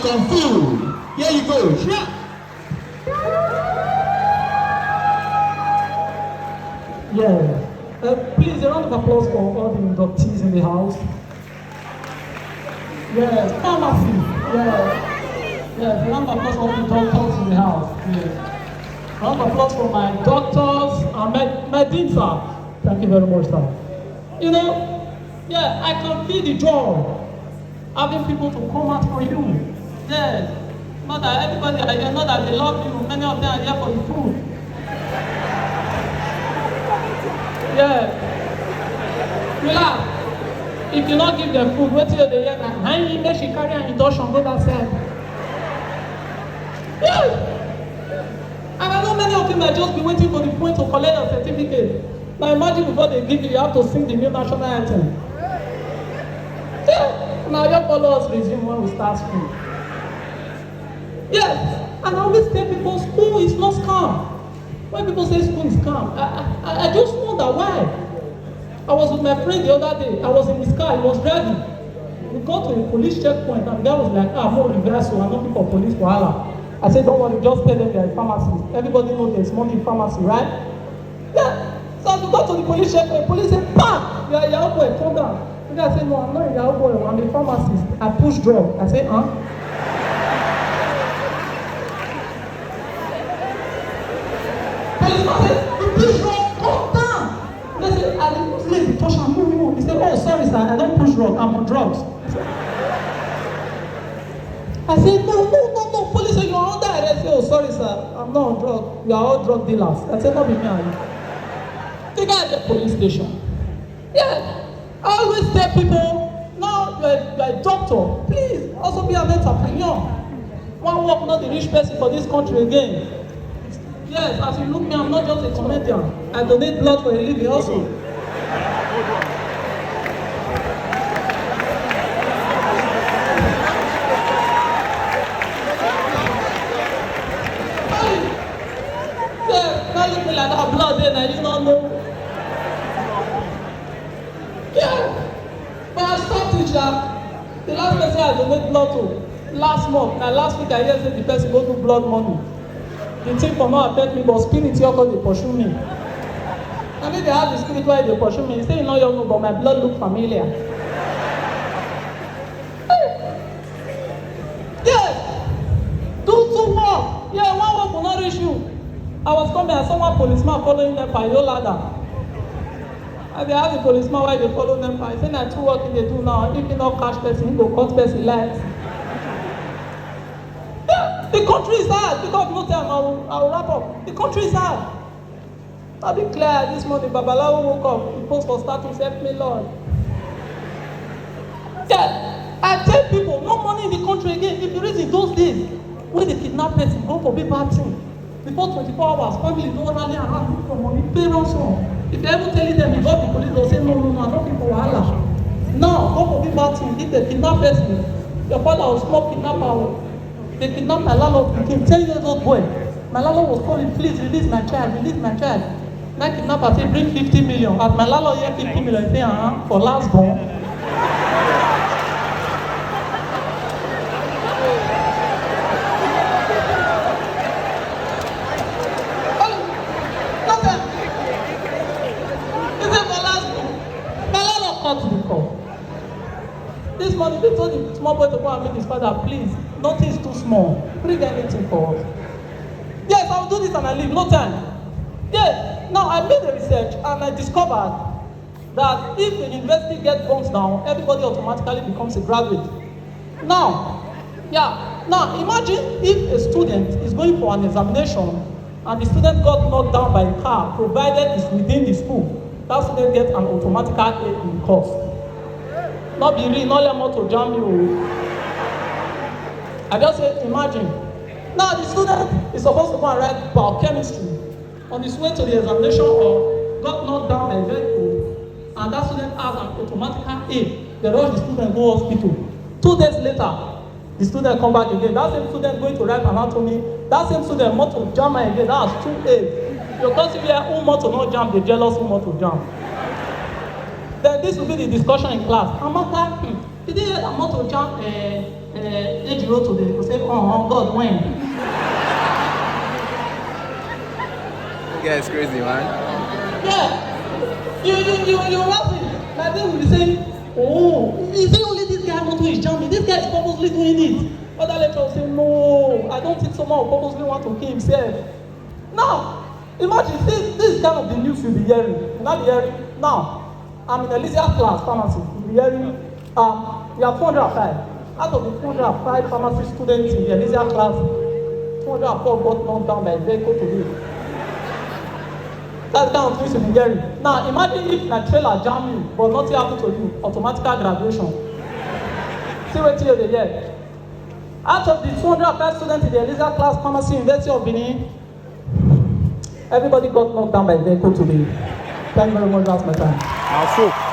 Funful. Here you go. Yeah. Yeah. Please, a round of applause for all the inductees in the house. Yeah, pharmacy. Yeah, a round of applause for all the doctors in the house. Yeah. A round of applause for my doctors and my dean, sir. Thank you very much, sir. You know, yeah, I can feel the joy having people to come out for you. Yes. Not that everybody, I know that they love you. Many of them are here for the food. Yeah. Relax. If you not give them food, wait till they hear that. I ain't make she carry an induction, go that side. Yeah. And I know many of you might just be waiting for the point to collect your certificate. Now imagine before they give you, you have to sing the new national anthem. Yeah. Now your followers resume when we start school. Yes. And I always tell people school is not scam. When people say school is scam, I just wonder why. I was with my friend the other day. I was in his car. He was driving. We got to a police checkpoint, and the guy was like, more reversal. I'm not looking for police wahala. I said, don't worry, just tell them they're a pharmacist. Everybody knows there's money in pharmacy, right? Yeah. So as we got to the police checkpoint, the police said, bam! You're a Yahoo boy, calm down. The guy said, no, I'm not a Yahoo boy. I'm a pharmacist. I push drug. I said, huh? Policeman said, you push drug, calm down. They said, I didn't play the touch and move. He said, oh, sorry, sir, I don't push drug, I'm on drugs. I said, no, police said, you're under arrest. I said, oh, sorry, sir, I'm not on drugs. You are all drug dealers. I said, not be me and you. The guy at the police station. Yeah, I always tell people, now you're a doctor, please also be an entrepreneur. One work not the rich person for this country again. Yes, as you look me, I'm not just a comedian. I donate blood for a living also. Yeah, now look me like that blood then I did not know. Yeah, but I stopped teacher. The last person I donate blood to, last month, na last week I hear say the person go do blood money. The thing for now affect me, but spirit here cause they pursue me. I mean they have the spirit why they pursue me. He say you know you know, but my blood look familiar. Yes, do two more. Yeah, one work will not reach you. I was coming and saw one policeman following them by your ladder. And they ask the policeman why they follow them by. He say na two work they do now. If you not catch person, he go cut person light. The country is hard. Because of no time, I will wrap up. The country is hard. I'll be clear this morning. Babalawo woke up. He post for status, help me, Lord. Yeah, I tell people, no money in the country again. If you reason those days, when they kidnap person, go for big bad thing. Before 24 hours, family don't rally around look for money, pay ransom. If you ever telling them you got the police, they'll say, no, I'm not looking for wahala. Now, go for big bad thing. If they kidnap person, your father will small kidnapper. They kidnapped my landlord, became 10 years old boy. My landlord was calling, please release my child, release my child. My kidnapper said, bring 50 million. As my landlord here 50 million, he said, for last born. He said, for last born. My landlord called to the call. This morning, they told the small boy to go and meet his father, please. Nothing is too small. Bring anything for us. Yes, I will do this and I leave. No time. Yes. Now I made a research and I discovered that if the university gets bombs down, everybody automatically becomes a graduate. Now, imagine if a student is going for an examination and the student got knocked down by a car, provided it's within the school, that student gets an automatic A in the course. Not be real, not let more to jam you. I just say, imagine. Now the student is supposed to go and write biochemistry. On his way to the examination or got knocked down by a vehicle, and that student has an automatic A. They rush the student go hospital. 2 days later, the student come back again. That same student going to write anatomy. That same student want to jam again. That's 2 A's. Because if you are who want to not jam, they jealous who want to jam. Then this will be the discussion in class. Amaka, did you hear that want to jam age road today, you go say, oh God, when? You guys crazy, man. Yeah. You laughing. My dad will be saying, oh, is it only this guy want to jam me? This guy is purposely doing it. Other lecturer will say, no, I don't think someone will purposely want to kill himself. Now, imagine, this is kind of the news you'll be hearing. You'll not be hearing, now, I'm in Elysia class, pharmacy. You'll be hearing, you have 205. Out of the 205 pharmacy students in the Elysia class, 204 got knocked down by a vehicle today. That's the kind of things you'll be hearing. Now, imagine if a trailer jam you, but nothing happened to you, automatic graduation. See what you hear. Out of the 205 students in the Elysia class, pharmacy, University of Benin, everybody got knocked down by a vehicle today. Thank you very much, that's my time.